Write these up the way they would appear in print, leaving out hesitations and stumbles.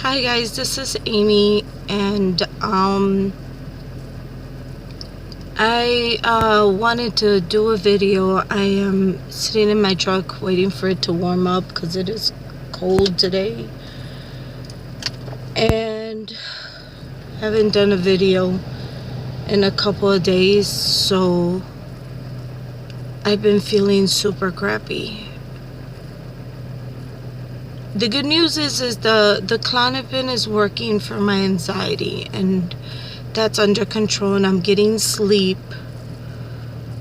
Hi guys, this is Amy, and I wanted to do a video. I am sitting in my truck waiting for it to warm up because it is cold today, and haven't done a video in a couple of days, so I've been feeling super crappy. The good news is the Klonopin is working for my anxiety, and that's under control, and I'm getting sleep.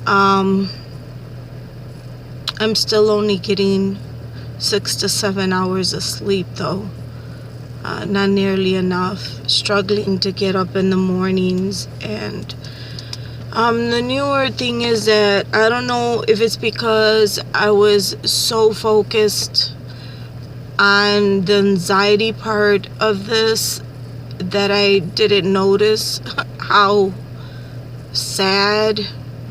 I'm still only getting 6 to 7 hours of sleep though. Not nearly enough. Struggling to get up in the mornings, and the newer thing is that I don't know if it's because I was so focused on the anxiety part of this that I didn't notice how sad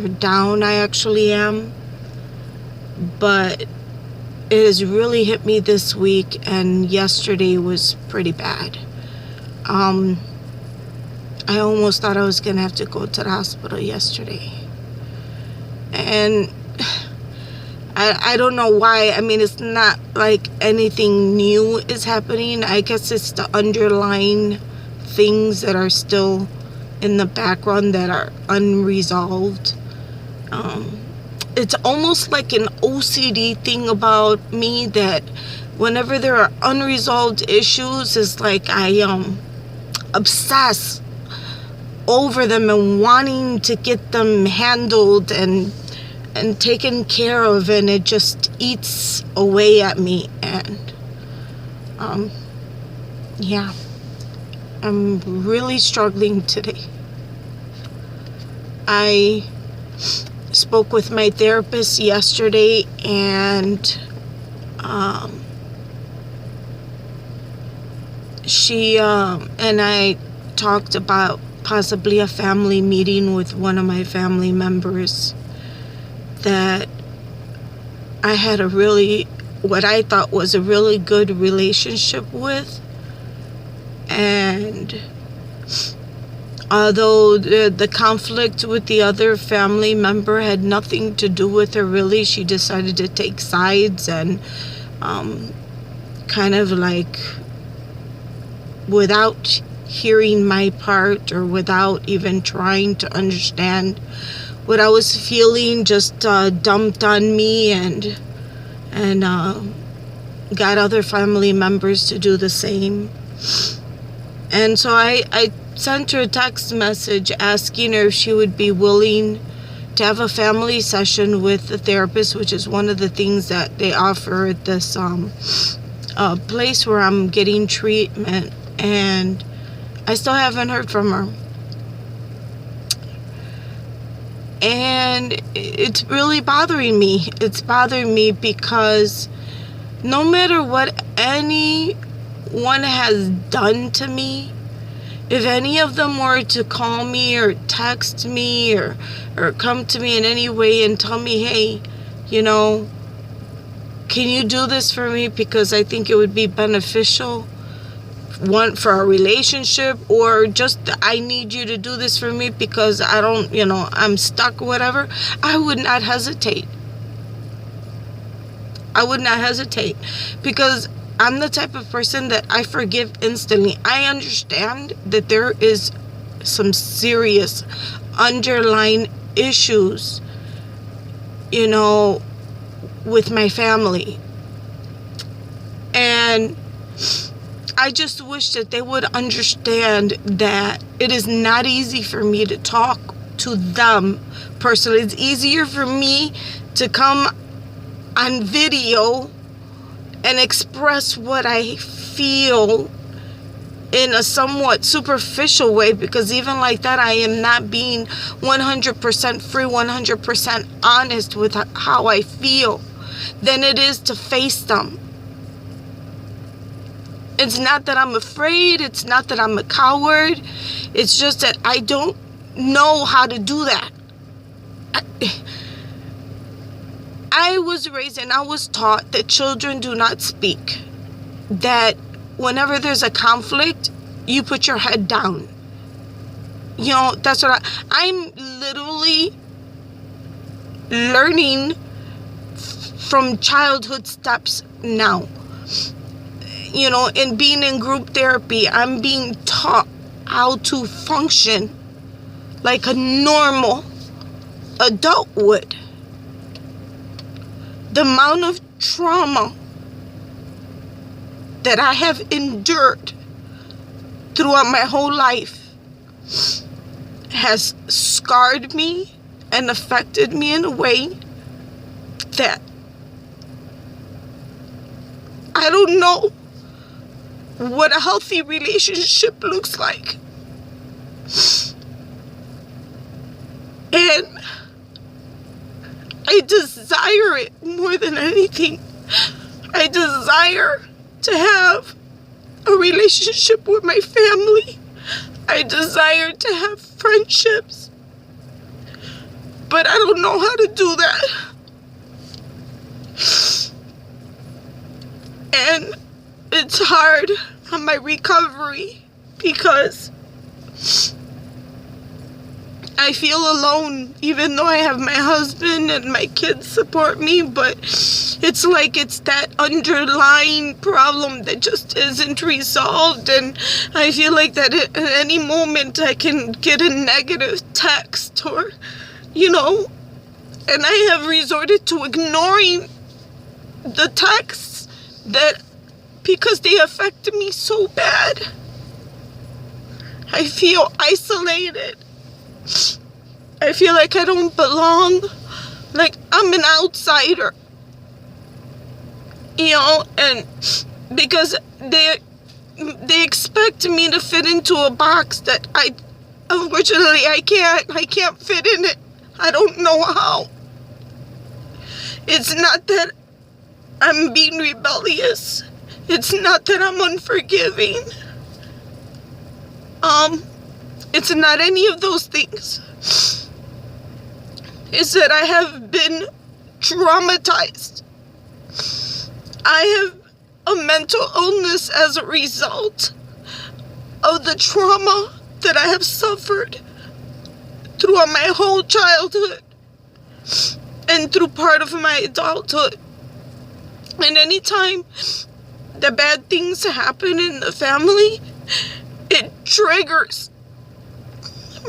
or down I actually am. But it has really hit me this week, and yesterday was pretty bad. I almost thought I was gonna have to go to the hospital yesterday, and I don't know why. I mean, it's not like anything new is happening. I guess it's the underlying things that are still in the background that are unresolved. It's almost like an OCD thing about me, that whenever there are unresolved issues, it's like I obsess over them and wanting to get them handled and taken care of, and it just eats away at me. And yeah, I'm really struggling today. I spoke with my therapist yesterday, and she and I talked about possibly a family meeting with one of my family members that I had what I thought was a really good relationship with. And although the conflict with the other family member had nothing to do with her really, she decided to take sides and kind of like, without hearing my part or without even trying to understand what I was feeling, just dumped on me and got other family members to do the same. And so I sent her a text message asking her if she would be willing to have a family session with the therapist, which is one of the things that they offer at this place where I'm getting treatment. And I still haven't heard from her. And it's really bothering me. It's bothering me because no matter what anyone has done to me, if any of them were to call me or text me or come to me in any way and tell me, hey, can you do this for me because I think it would be beneficial, one, for our relationship, or just I need you to do this for me because I don't, I'm stuck or whatever, I would not hesitate. I would not hesitate, because I'm the type of person that I forgive instantly. I understand that there is some serious underlying issues, with my family. And I just wish that they would understand that it is not easy for me to talk to them personally. It's easier for me to come on video and express what I feel in a somewhat superficial way, because even like that, I am not being 100% free, 100% honest with how I feel, than it is to face them. It's not that I'm afraid. It's not that I'm a coward. It's just that I don't know how to do that. I was raised and I was taught that children do not speak. That whenever there's a conflict, you put your head down. You know, that's what I'm literally learning from childhood steps now. You know, in being in group therapy, I'm being taught how to function like a normal adult would. The amount of trauma that I have endured throughout my whole life has scarred me and affected me in a way that I don't know what a healthy relationship looks like. And I desire it more than anything. I desire to have a relationship with my family. I desire to have friendships. But I don't know how to do that. And it's hard on my recovery because I feel alone, even though I have my husband and my kids support me, but it's like it's that underlying problem that just isn't resolved, and I feel like that at any moment I can get a negative text or, you know, and I have resorted to ignoring the texts that because they affected me so bad. I feel isolated. I feel like I don't belong, like I'm an outsider, you know, and because they expect me to fit into a box that unfortunately I can't fit in it. I don't know how. It's not that I'm being rebellious. It's not that I'm unforgiving. It's not any of those things. It's that I have been traumatized. I have a mental illness as a result of the trauma that I have suffered throughout my whole childhood and through part of my adulthood. And anytime the bad things happen in the family, it triggers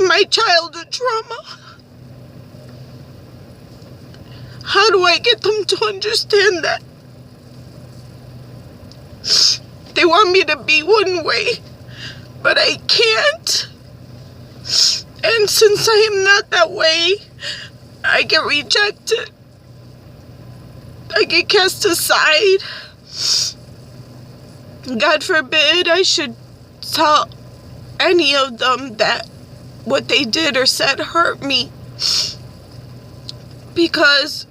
my childhood trauma. How do I get them to understand that? They want me to be one way, but I can't. And since I am not that way, I get rejected. I get cast aside. God forbid I should tell any of them that what they did or said hurt me. Because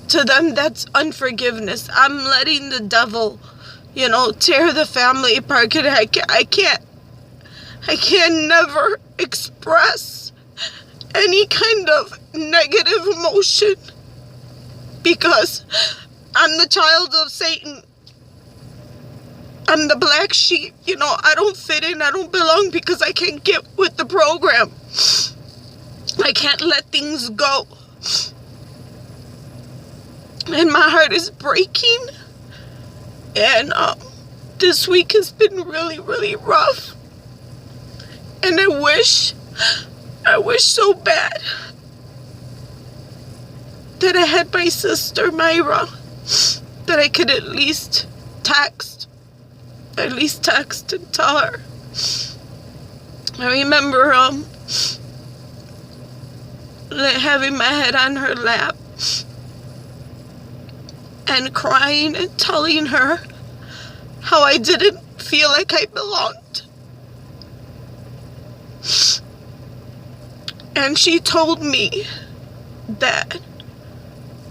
to them, that's unforgiveness. I'm letting the devil, you know, tear the family apart. I can never express any kind of negative emotion because I'm the child of Satan. I'm the black sheep. You know, I don't fit in. I don't belong because I can't get with the program. I can't let things go. And my heart is breaking. And this week has been really, really rough. And I wish so bad that I had my sister, Myra, that I could at least text and tell her. I remember having my head on her lap and crying and telling her how I didn't feel like I belonged. And she told me that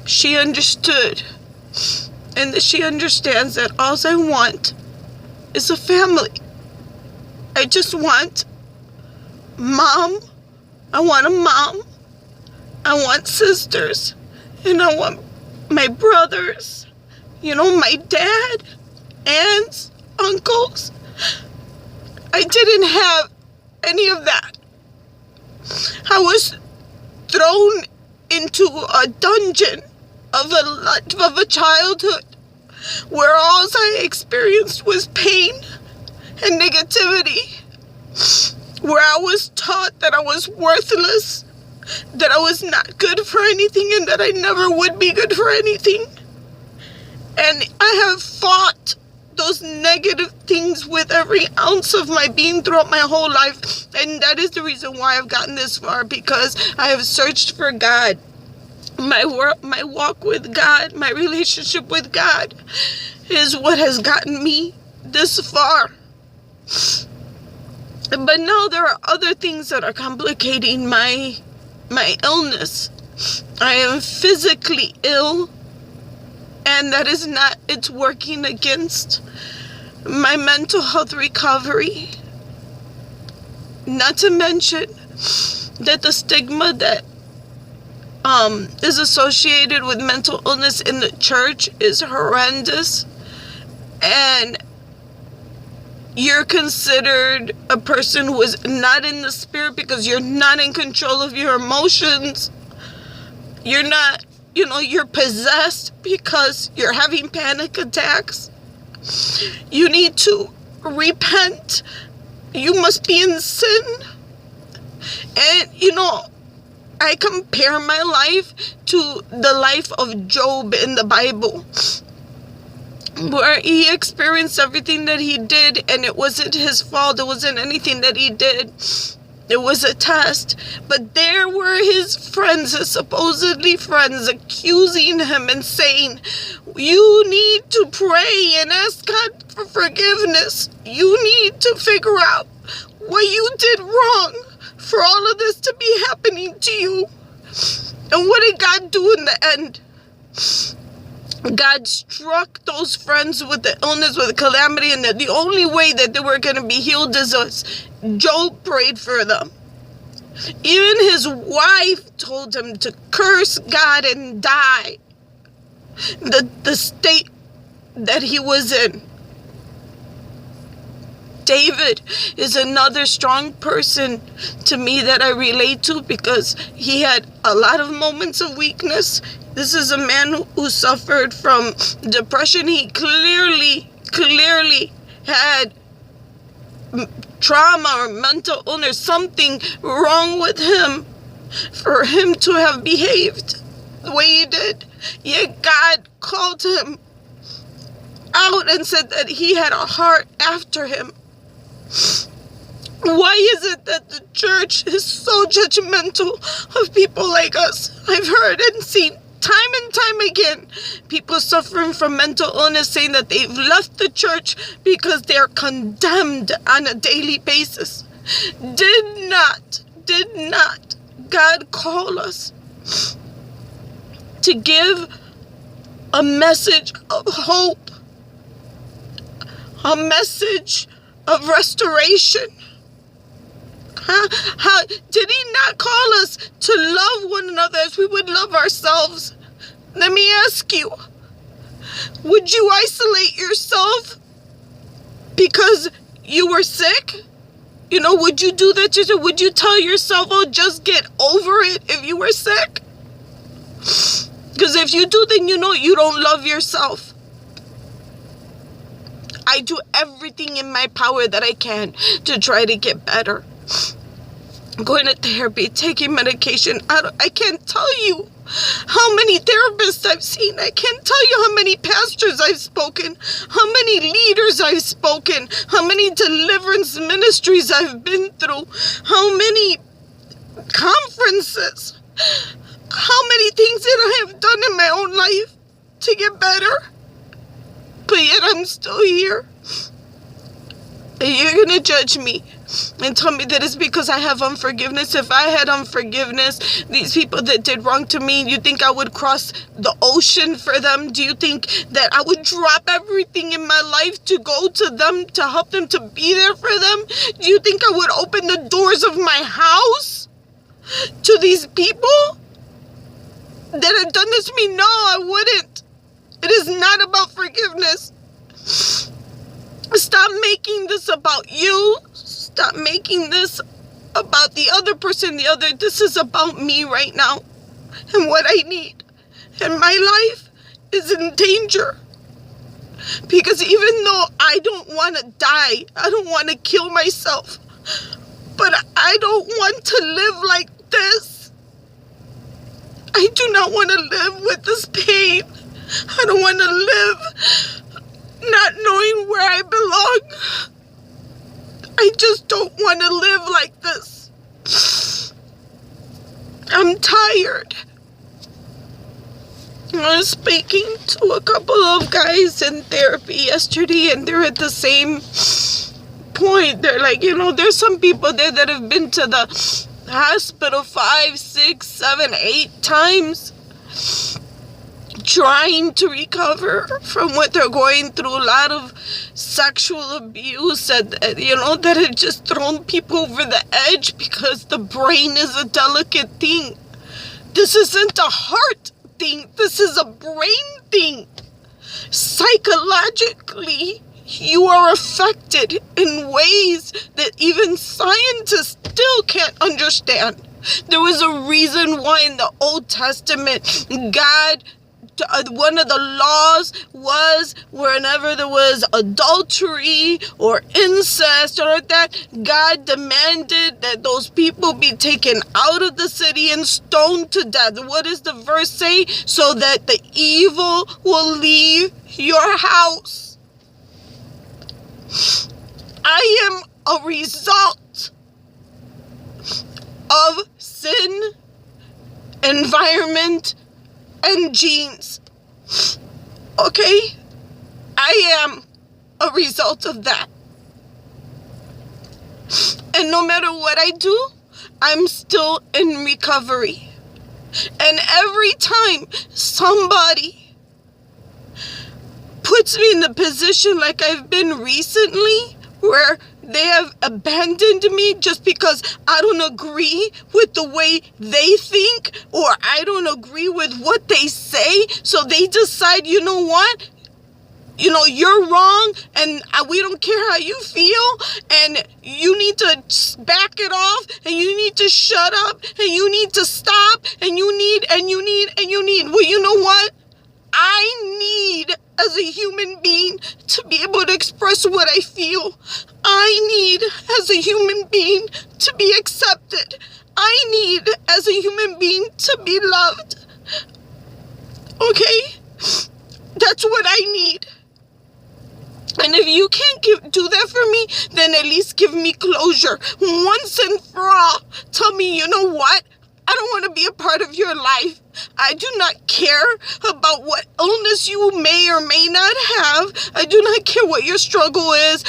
she understood and that she understands that all I want is a family. I just want mom. I want a mom. I want sisters. And I want my brothers. You know, my dad, aunts, uncles. I didn't have any of that. I was thrown into a dungeon of a childhood where all I experienced was pain and negativity, where I was taught that I was worthless, that I was not good for anything, and that I never would be good for anything. And I have fought those negative things with every ounce of my being throughout my whole life. And that is the reason why I've gotten this far, because I have searched for God. My walk with God, my relationship with God is what has gotten me this far. But now there are other things that are complicating my illness. I am physically ill, and that is not, it's working against my mental health recovery. Not to mention that the stigma that is associated with mental illness in the church is horrendous, and you're considered a person who is not in the spirit because you're not in control of your emotions. You're not, you're possessed because you're having panic attacks. You need to repent. You must be in sin. And, I compare my life to the life of Job in the Bible, where he experienced everything that he did, and it wasn't his fault. It wasn't anything that he did. It was a test. But there were his friends, his supposedly friends, accusing him and saying, you need to pray and ask God for forgiveness. You need to figure out what you did wrong for all of this to be happening to you. And what did God do in the end? God struck those friends with the illness, with the calamity, and the only way that they were going to be healed is us. Job prayed for them. Even his wife told him to curse God and die. The state that he was in. David is another strong person to me that I relate to, because he had a lot of moments of weakness. This is a man who suffered from depression. He clearly had trauma or mental illness, something wrong with him for him to have behaved the way he did. Yet God called him out and said that he had a heart after him. Why is it that the church is so judgmental of people like us? I've heard and seen time and time again people suffering from mental illness saying that they've left the church because they're condemned on a daily basis. Did not God call us to give a message of hope, a message of restoration? How did he not call us to love one another as we would love ourselves? Let me ask you, would you isolate yourself because you were sick? Would you do that? Would you tell yourself, oh, just get over it if you were sick? Because if you do, then you don't love yourself. I do everything in my power that I can to try to get better. Going to therapy, taking medication. I can't tell you how many therapists I've seen. I can't tell you how many pastors I've spoken, how many leaders I've spoken, how many deliverance ministries I've been through, how many conferences, how many things that I have done in my own life to get better. But yet I'm still here. And you're going to judge me and tell me that it's because I have unforgiveness. If I had unforgiveness, these people that did wrong to me, you think I would cross the ocean for them? Do you think that I would drop everything in my life to go to them, to help them, to be there for them? Do you think I would open the doors of my house to these people that have done this to me? No, I wouldn't. It is not about forgiveness. Stop making this about you. Stop making this about the other person, this is about me right now and what I need. And my life is in danger. Because even though I don't want to die, I don't want to kill myself, but I don't want to live like this. I do not want to live with this pain. I don't want to live not knowing where I belong. I just don't want to live like this. I'm tired. I was speaking to a couple of guys in therapy yesterday, and they're at the same point. They're like, there's some people there that have been to the hospital 5, 6, 7, 8 times trying to recover from what they're going through. A lot of sexual abuse that had just thrown people over the edge, because the brain is a delicate thing. This isn't a heart thing. This is a brain thing. Psychologically, you are affected in ways that even scientists still can't understand. There was a reason why in the Old Testament, God, one of the laws was whenever there was adultery or incest or like that, God demanded that those people be taken out of the city and stoned to death. What does the verse say? So that the evil will leave your house. I am a result of sin, environment, and genes. Okay? I am a result of that. And no matter what I do, I'm still in recovery. And every time somebody puts me in the position like I've been recently, where they have abandoned me just because I don't agree with the way they think, or I don't agree with what they say, so they decide, you know what? You're wrong, and we don't care how you feel, and you need to back it off, and you need to shut up, and you need to stop, and you need. Well, you know what? I need, as a human being, to be able to express what I feel. I need, as a human being, to be accepted. I need, as a human being, to be loved. Okay? That's what I need. And if you can't do that for me, then at least give me closure. Once and for all, tell me, you know what? I don't want to be a part of your life. I do not care about what illness you may or may not have. I do not care what your struggle is.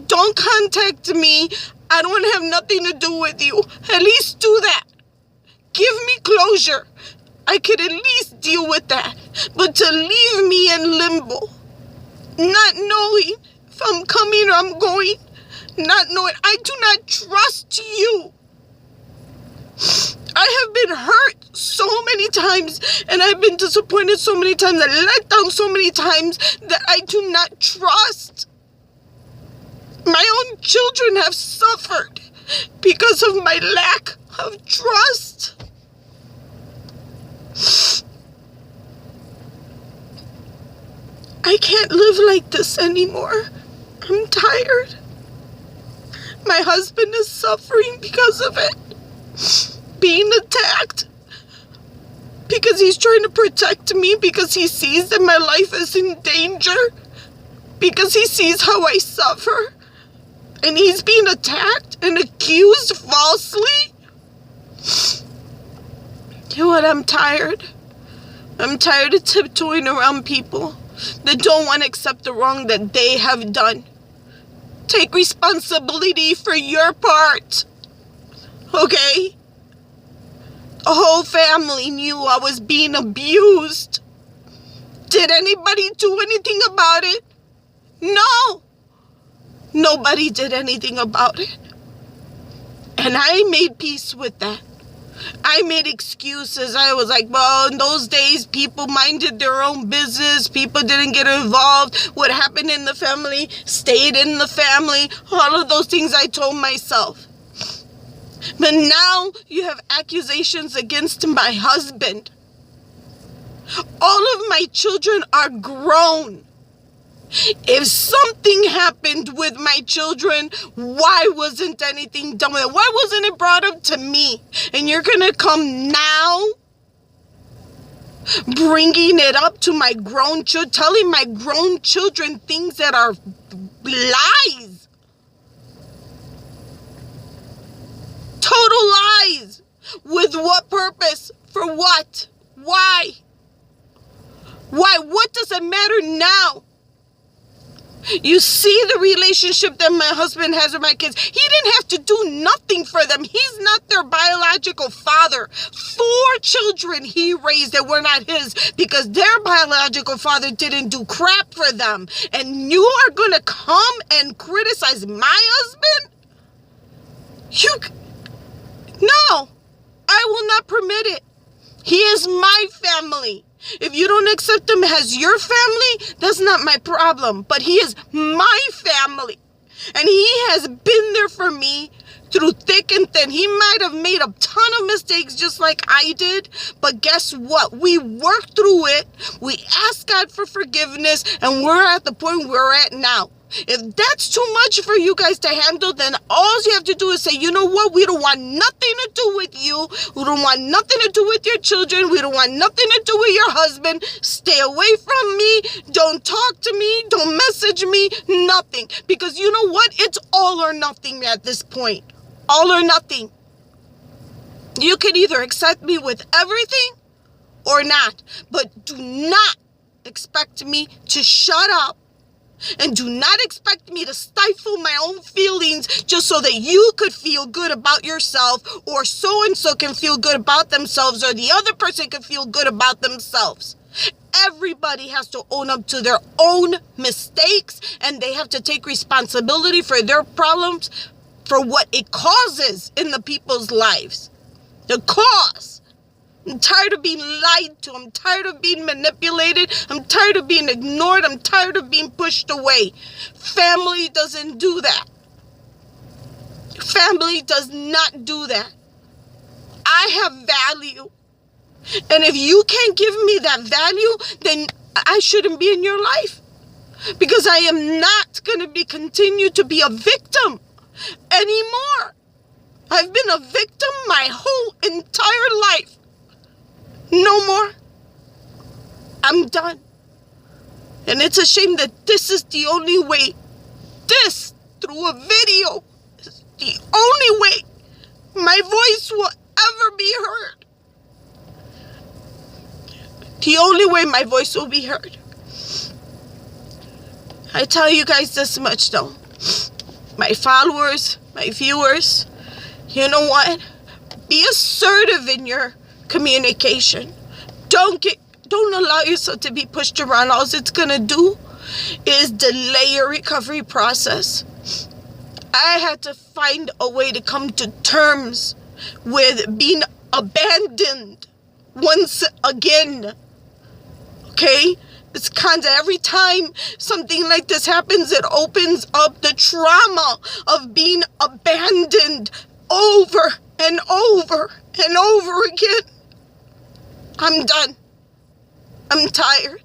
Don't contact me. I don't want to have nothing to do with you. At least do that. Give me closure. I could at least deal with that. But to leave me in limbo, not knowing if I'm coming or I'm going, not knowing, I do not trust you. I have been hurt so many times, and I've been disappointed so many times, and let down so many times that I do not trust. My own children have suffered because of my lack of trust. I can't live like this anymore. I'm tired. My husband is suffering because of it. Being attacked. Because he's trying to protect me, because he sees that my life is in danger. Because he sees how I suffer. And he's being attacked and accused falsely. You know what? I'm tired. I'm tired of tiptoeing around people that don't want to accept the wrong that they have done. Take responsibility for your part. Okay? The whole family knew I was being abused. Did anybody do anything about it? No. Nobody did anything about it. And I made peace with that. I made excuses. I was like, well, in those days, people minded their own business. People didn't get involved. What happened in the family stayed in the family. All of those things I told myself. But now you have accusations against my husband. All of my children are grown. If something happened with my children, why wasn't anything done with it? Why wasn't it brought up to me? And you're going to come now bringing it up to my grown children, telling my grown children things that are lies. Total lies. With what purpose? For what? Why? Why? What does it matter now? You see the relationship that my husband has with my kids. He didn't have to do nothing for them. He's not their biological father. 4 children he raised that were not his because their biological father didn't do crap for them. And you are going to come and criticize my husband? No, I will not permit it. He is my family. If you don't accept him as your family, that's not my problem. But he is my family. And he has been there for me through thick and thin. He might have made a ton of mistakes just like I did. But guess what? We worked through it. We asked God for forgiveness. And we're at the point we're at now. If that's too much for you guys to handle, then all you have to do is say, you know what? We don't want nothing to do with you. We don't want nothing to do with your children. We don't want nothing to do with your husband. Stay away from me. Don't talk to me. Don't message me. Nothing. Because you know what? It's all or nothing at this point. All or nothing. You can either accept me with everything or not. But do not expect me to shut up. And do not expect me to stifle my own feelings just so that you could feel good about yourself, or so-and-so can feel good about themselves, or the other person can feel good about themselves. Everybody has to own up to their own mistakes, and they have to take responsibility for their problems, for what it causes in the people's lives. The cause. I'm tired of being lied to. I'm tired of being manipulated. I'm tired of being ignored. I'm tired of being pushed away. Family doesn't do that. Family does not do that. I have value. And if you can't give me that value, then I shouldn't be in your life. Because I am not going to continue to be a victim anymore. I've been a victim my whole entire life. No more. I'm done. And it's a shame that this is the only way. This, through a video, is the only way my voice will ever be heard. The only way my voice will be heard. I tell you guys this much though. My followers, my viewers, you know what? Be assertive in your communication. Don't allow yourself to be pushed around. All it's gonna do is delay your recovery process. I had to find a way to come to terms with being abandoned once again. Okay? It's kind of every time something like this happens, it opens up the trauma of being abandoned over and over and over again. I'm done. I'm tired.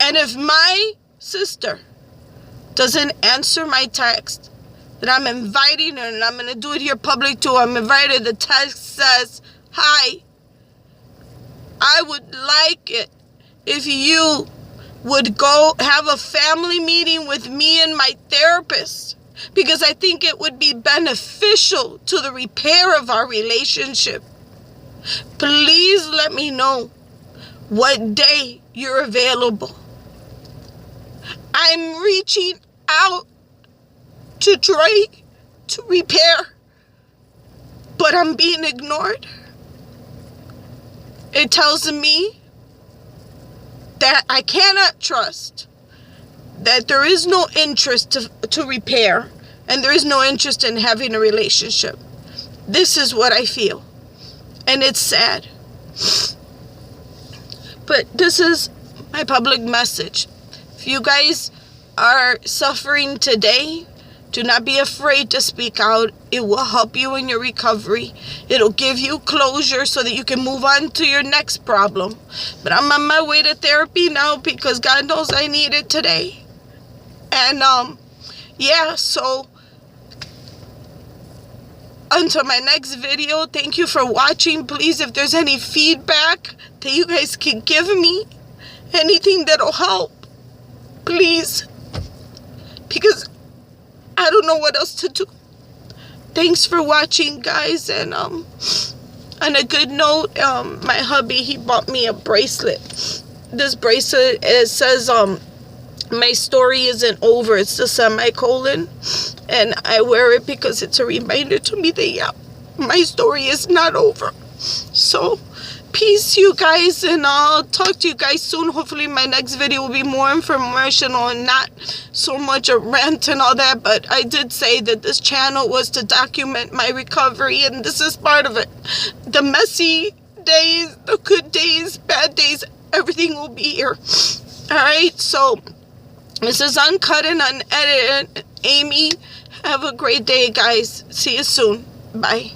And if my sister doesn't answer my text, then I'm inviting her, and I'm going to do it here public too. I'm invited. The text says, hi, I would like it if you would go have a family meeting with me and my therapist. Because I think it would be beneficial to the repair of our relationship. Please let me know what day you're available. I'm reaching out to try to repair, but I'm being ignored. It tells me that I cannot trust, that there is no interest to repair, and there is no interest in having a relationship. This is what I feel. And it's sad. But this is my public message. If you guys are suffering today, do not be afraid to speak out. It will help you in your recovery. It'll give you closure so that you can move on to your next problem. But I'm on my way to therapy now because God knows I need it today. And yeah, so until my next video, thank you for watching. Please, if there's any feedback that you guys can give me, anything that'll help, please, because I don't know what else to do. Thanks for watching, guys. And on a good note, my hubby, he bought me a bracelet. This bracelet, it says my story isn't over, it's the semicolon, and I wear it because it's a reminder to me that, yeah, my story is not over. So peace, you guys, and I'll talk to you guys soon. Hopefully my next video will be more informational and not so much a rant and all that, but I did say that this channel was to document my recovery, and this is part of it. The messy days, the good days, bad days, everything will be here. Alright, so this is Uncut and Unedited. Amy, have a great day, guys. See you soon. Bye.